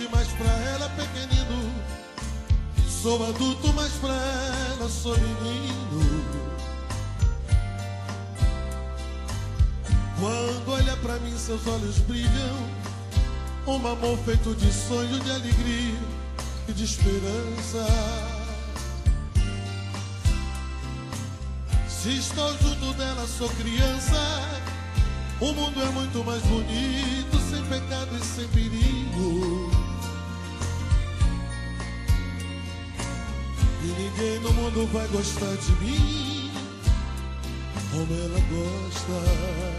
grande, mas pra ela pequenino. Sou adulto, mas pra ela sou menino. Quando olha pra mim, seus olhos brilham. Um amor feito de sonho, de alegria e de esperança. Se estou junto dela, sou criança. O mundo é muito mais bonito, sem pecado e sem perigo. E ninguém no mundo vai gostar de mim como ela gosta.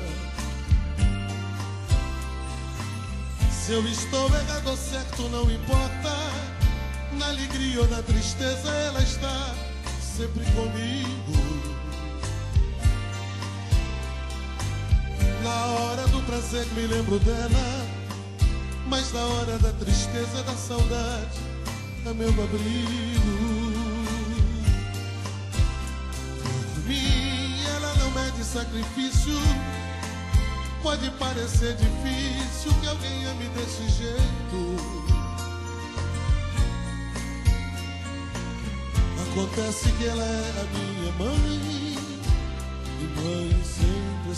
Se eu estou errado ou certo, não importa. Na alegria ou na tristeza, ela está sempre comigo. Na hora do prazer me lembro dela, mas na hora da tristeza, da saudade, é meu abrigo. Por mim, ela não mede sacrifício. Pode parecer difícil que alguém ame desse jeito. Acontece que ela é a minha mãe, e mãe sempre